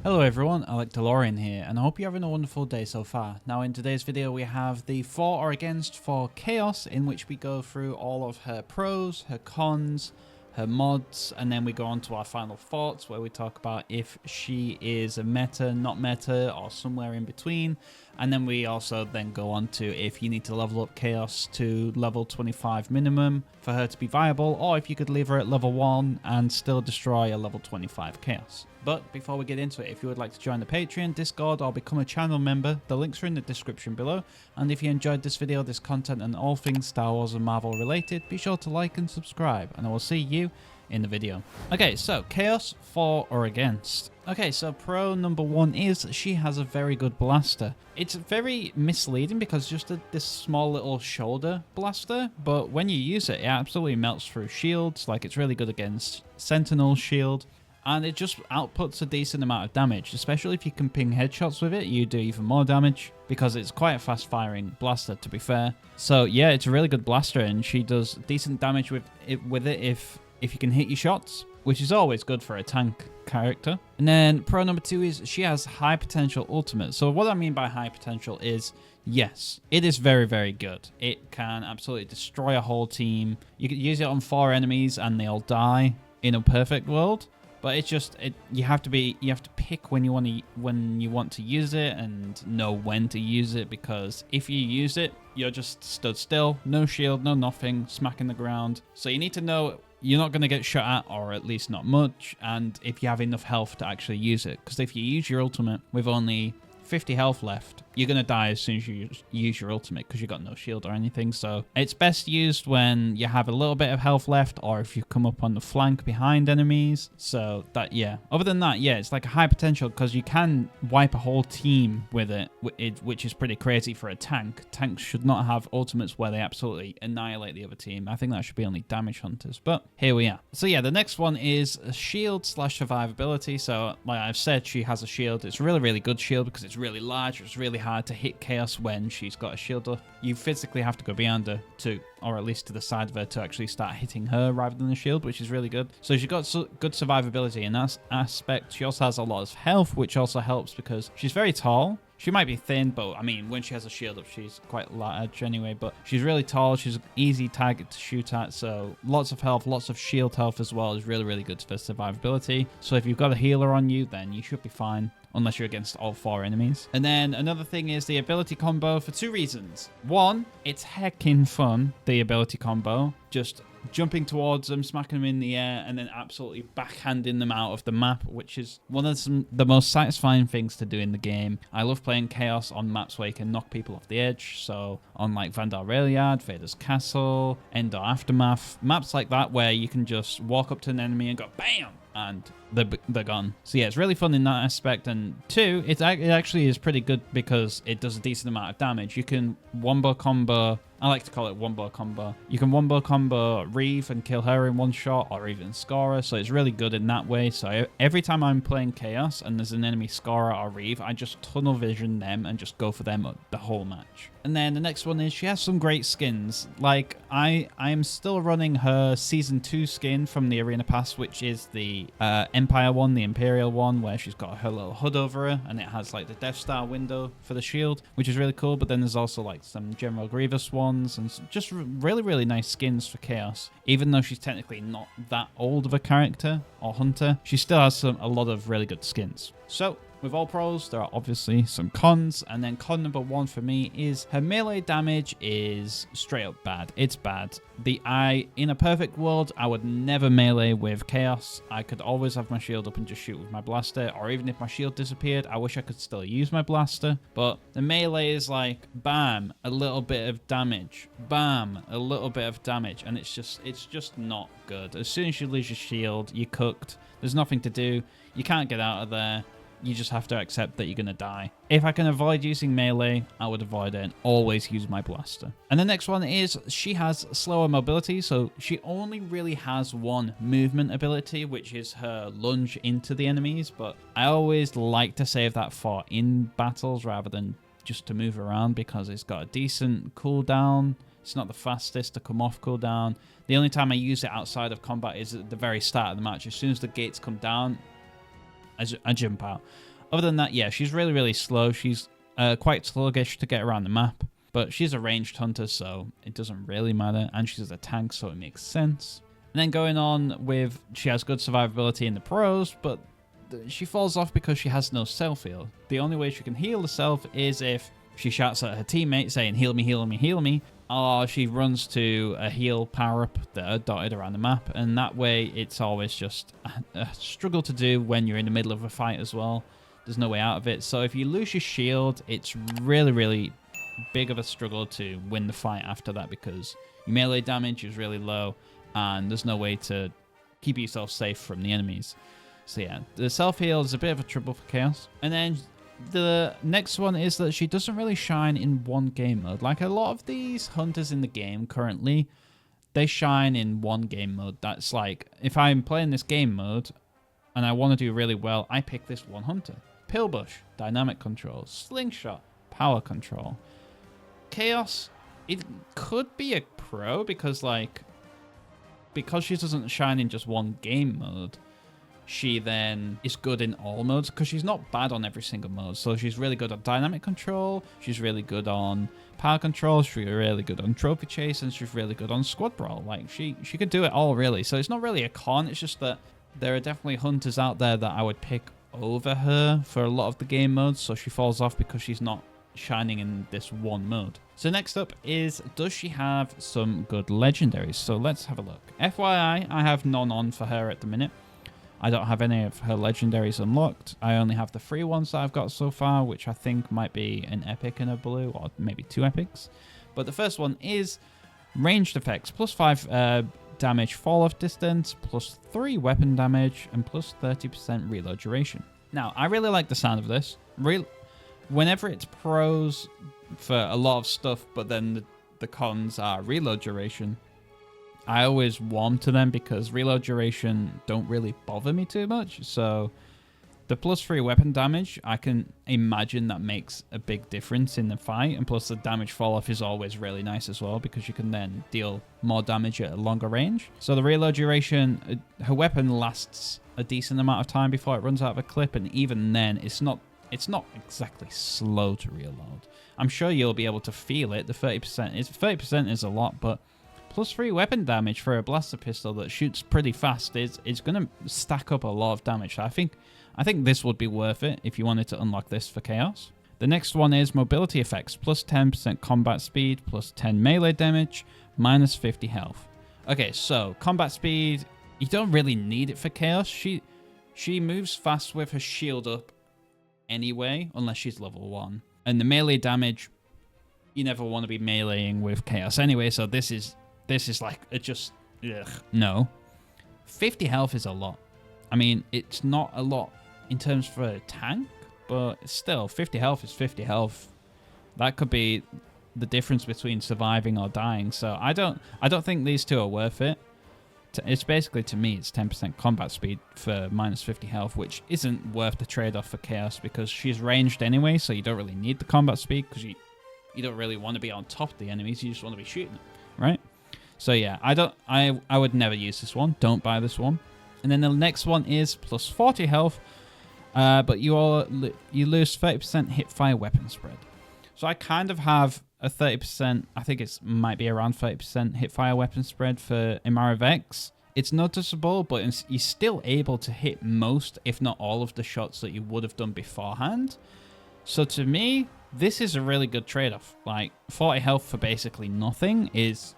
Hello everyone, Alec here, and I hope you're having a wonderful day so far. Now in today's video we have the for or against for KA0S, in which we go through all of her pros, her cons, her mods, and then we go on to our final thoughts where we talk about if she is a meta, not meta, or somewhere in between. And then we also then go on to if you need to level up KA0S to level 25 minimum for her to be viable, or if you could leave her at level 1 and still destroy a level 25 KA0S. But before we get into it, if you would like to join the Patreon, Discord, or become a channel member, the links are in the description below. And if you enjoyed this video, this content, and all things Star Wars and Marvel related, be sure to like and subscribe, and I will see you in the video. Okay, so KA0S for or against. Okay, so pro number 1 is she has a very good blaster. It's very misleading because just this small little shoulder blaster, but when you use it, it absolutely melts through shields. Like, it's really good against Sentinel's shield. And it just outputs a decent amount of damage, especially if you can ping headshots with it. You do even more damage because it's quite a fast-firing blaster, to be fair. So yeah, it's a really good blaster, and she does decent damage with it if you can hit your shots, which is always good for a tank character. And then pro number 2 is she has high potential ultimate. So what I mean by high potential is, yes, it is very, very good. It can absolutely destroy a whole team. You can use it on 4 enemies and they'll die in a perfect world. But it's just you have to pick when you want to use it and know when to use it, because if you use it, you're just stood still, no shield, no nothing, smacking the ground. So you need to know you're not going to get shot at, or at least not much, and if you have enough health to actually use it. Because if you use your ultimate with only 50 health left, you're going to die as soon as you use your ultimate because you've got no shield or anything. So it's best used when you have a little bit of health left, or if you come up on the flank behind enemies. So that, yeah. Other than that, yeah, it's like a high potential because you can wipe a whole team with it, which is pretty crazy for a tank. Tanks should not have ultimates where they absolutely annihilate the other team. I think that should be only damage hunters, but here we are. So yeah, the next one is a shield / survivability. So like I've said, she has a shield. It's a really, really good shield because it's really large. It's really hard to hit KA0S when she's got a shield up. You physically have to go behind her or at least to the side of her to actually start hitting her rather than the shield, which is really good. So she's got good survivability in that aspect. She also has a lot of health, which also helps because she's very tall. She might be thin, but I mean, when she has a shield up, she's quite large anyway. But she's really tall. She's an easy target to shoot at. So lots of health, lots of shield health as well is really, really good for survivability. So if you've got a healer on you, then you should be fine, unless you're against all 4 enemies. And then another thing is the ability combo for 2 reasons. 1, it's heckin' fun, the ability combo. Just jumping towards them, smacking them in the air, and then absolutely backhanding them out of the map, which is one of the most satisfying things to do in the game. I love playing KA0S on maps where you can knock people off the edge. So on like Vandal Railyard, Vader's Castle, Endor Aftermath, maps like that where you can just walk up to an enemy and go BAM! And they're gone. So yeah, it's really fun in that aspect. And 2, it actually is pretty good because it does a decent amount of damage. You can wombo combo. I like to call it wombo combo. You can wombo combo Reeve and kill her in one shot, or even score her. So it's really good in that way. So every time I'm playing KA0S and there's an enemy scorer or Reeve, I just tunnel vision them and just go for them the whole match. And then the next one is she has some great skins. Like I am still running her Season 2 skin from the Arena Pass, which is the Empire one, the Imperial one, where she's got her little hood over her and it has like the Death Star window for the shield, which is really cool. But then there's also like some General Grievous ones and just really, really nice skins for KA0S. Even though she's technically not that old of a character or hunter, she still has a lot of really good skins. So with all pros, there are obviously some cons, and then con number 1 for me is her melee damage is straight up bad. It's bad. In a perfect world, I would never melee with KA0S. I could always have my shield up and just shoot with my blaster, or even if my shield disappeared, I wish I could still use my blaster. But the melee is like, bam, a little bit of damage, bam, a little bit of damage, and it's just not good. As soon as you lose your shield, you're cooked. There's nothing to do. You can't get out of there. You just have to accept that you're going to die. If I can avoid using melee, I would avoid it and always use my blaster. And the next one is she has slower mobility, so she only really has 1 movement ability, which is her lunge into the enemies, but I always like to save that for in battles rather than just to move around because it's got a decent cooldown. It's not the fastest to come off cooldown. The only time I use it outside of combat is at the very start of the match. As soon as the gates come down, I jump out. Other than that, yeah, she's really, really slow. She's quite sluggish to get around the map. But she's a ranged hunter, so it doesn't really matter. And she's a tank, so it makes sense. And then going on with, she has good survivability in the pros, but she falls off because she has no self-heal. The only way she can heal herself is if she shouts at her teammate saying, heal me, heal me, heal me. Or she runs to a heal power-up that are dotted around the map. And that way, it's always just a struggle to do when you're in the middle of a fight as well. There's no way out of it. So if you lose your shield, it's really, really big of a struggle to win the fight after that because your melee damage is really low and there's no way to keep yourself safe from the enemies. So yeah, the self-heal is a bit of a trouble for KA0S. And then the next one is that she doesn't really shine in one game mode. Like a lot of these hunters in the game currently, they shine in one game mode. That's like, if I'm playing this game mode and I want to do really well, I pick this one hunter. Pillbush, dynamic control. Slingshot, power control. KA0S, it could be a pro because she doesn't shine in just one game mode, she then is good in all modes because she's not bad on every single mode. So she's really good on dynamic control, she's really good on power control, she's really good on trophy chase, and she's really good on squad brawl. Like she could do it all really. So it's not really a con, it's just that there are definitely hunters out there that I would pick over her for a lot of the game modes, so she falls off because she's not shining in this one mode. So next up is, does she have some good legendaries? So let's have a look. FYI, I have none on for her at the minute. I don't have any of her legendaries unlocked. I only have the 3 ones that I've got so far, which I think might be an epic and a blue, or maybe 2 epics. But the first one is ranged effects, plus 5 damage fall off distance, plus 3 weapon damage, and plus 30% reload duration. Now, I really like the sound of this. Whenever it's pros for a lot of stuff, but then the cons are reload duration, I always warm to them because reload duration don't really bother me too much. So the plus 3 weapon damage, I can imagine that makes a big difference in the fight. And plus the damage fall off is always really nice as well because you can then deal more damage at a longer range. So the reload duration, her weapon lasts a decent amount of time before it runs out of a clip. And even then, it's not exactly slow to reload. I'm sure you'll be able to feel it. The 30% is a lot, but plus 3 weapon damage for a blaster pistol that shoots pretty fast is going to stack up a lot of damage. So I think this would be worth it if you wanted to unlock this for KA0S. The next one is mobility effects, plus 10% combat speed, plus 10 melee damage, minus 50 health. Okay, so combat speed, you don't really need it for KA0S. She moves fast with her shield up anyway, unless she's level 1. And the melee damage, you never want to be meleeing with KA0S anyway, so this is like, it just, ugh, no. 50 health is a lot. I mean, it's not a lot in terms for a tank, but still, 50 health is 50 health. That could be the difference between surviving or dying. So I don't think these two are worth it. It's basically, to me, it's 10% combat speed for minus 50 health, which isn't worth the trade-off for KA0S because she's ranged anyway, so you don't really need the combat speed because you don't really want to be on top of the enemies. You just want to be shooting them, right? So yeah, I would never use this one. Don't buy this one. And then the next one is plus 40 health, but you lose 30% hip fire weapon spread. So I kind of have a 30%, I think it might be around 30% hip fire weapon spread for Imara Vex. It's noticeable, but you're still able to hit most, if not all of the shots that you would have done beforehand. So to me, this is a really good trade-off. Like 40 health for basically nothing is,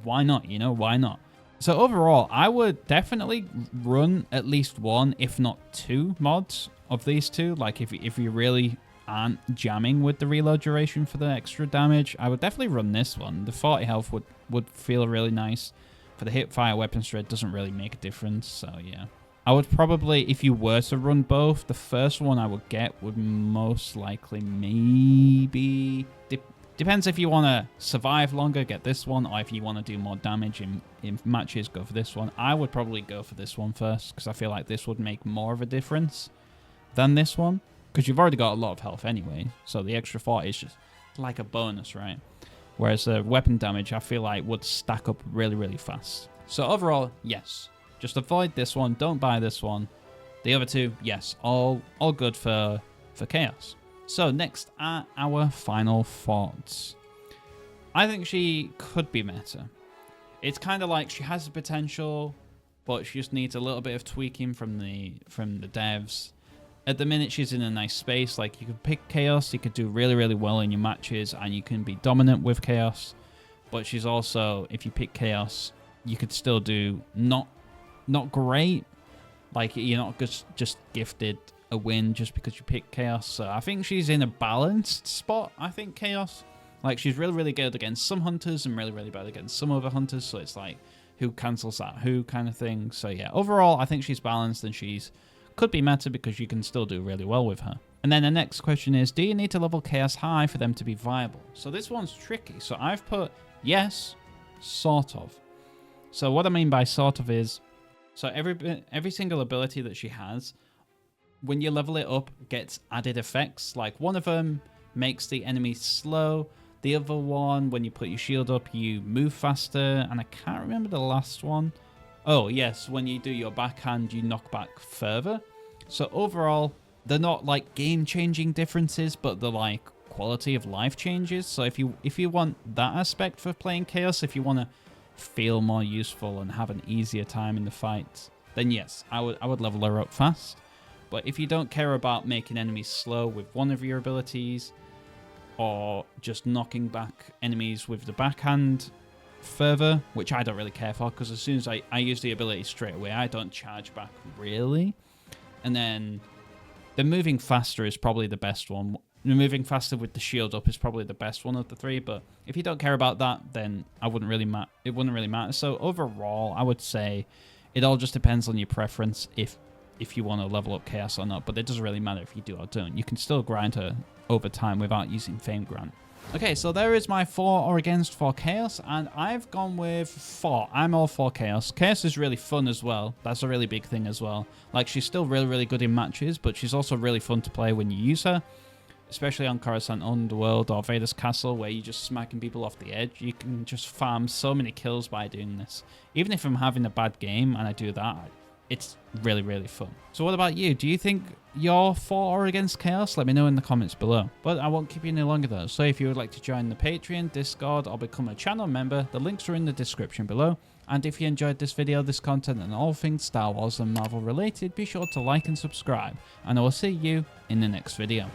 why not? You know, why not? So overall, I would definitely run at least 1, if not 2 mods of these two. Like if you really aren't jamming with the reload duration for the extra damage, I would definitely run this one. The 40 health would feel really nice. For the hip fire weapon spread, doesn't really make a difference. So yeah, I would probably, if you were to run both, the first one I would get would most likely maybe depends if you want to survive longer, get this one, or if you want to do more damage in matches, go for this one. I would probably go for this one first because I feel like this would make more of a difference than this one because you've already got a lot of health anyway. So the extra 40 is just like a bonus, right? Whereas the weapon damage, I feel like, would stack up really, really fast. So overall, yes. Just avoid this one. Don't buy this one. The other two, yes, all good for KA0S. So next are our final thoughts. I think she could be meta. It's kind of like she has the potential, but she just needs a little bit of tweaking from the devs. At the minute, she's in a nice space. Like, you could pick KA0S, you could do really, really well in your matches, and you can be dominant with KA0S. But she's also, if you pick KA0S, you could still do not great. Like, you're not just gifted a win just because you pick KA0S. So I think she's in a balanced spot, I think, KA0S. Like, she's really, really good against some hunters and really, really bad against some other hunters. So it's like, who cancels that who kind of thing. So yeah, overall, I think she's balanced and she's could be meta because you can still do really well with her. And then the next question is, do you need to level KA0S high for them to be viable? So this one's tricky. So I've put yes, sort of. So what I mean by sort of is, so every single ability that she has, when you level it up, gets added effects. Like, one of them makes the enemy slow. The other one, when you put your shield up, you move faster. And I can't remember the last one. Oh, yes, when you do your backhand, you knock back further. So overall, they're not like game-changing differences, but they're like quality of life changes. So if you want that aspect for playing KA0S, if you want to feel more useful and have an easier time in the fight, then yes, I would level her up fast. But if you don't care about making enemies slow with one of your abilities, or just knocking back enemies with the backhand further, which I don't really care for, because as soon as I use the ability straight away, I don't charge back really. And then the moving faster is probably the best one. The moving faster with the shield up is probably the best one of the three, but if you don't care about that, then it wouldn't really matter. So overall, I would say it all just depends on your preference if you want to level up KA0S or not, but it doesn't really matter if you do or don't. You can still grind her over time without using Fame Grant. Okay, so there is my for or against for KA0S, and I've gone with for. I'm all for KA0S. KA0S is really fun as well. That's a really big thing as well. Like, she's still really, really good in matches, but she's also really fun to play when you use her, especially on Coruscant Underworld or Vader's Castle, where you're just smacking people off the edge. You can just farm so many kills by doing this. Even if I'm having a bad game and I do that, it's really, really fun. So what about you? Do you think you're for or against KA0S? Let me know in the comments below. But I won't keep you any longer though. So if you would like to join the Patreon, Discord, or become a channel member, the links are in the description below. And if you enjoyed this video, this content, and all things Star Wars and Marvel related, be sure to like and subscribe. And I will see you in the next video.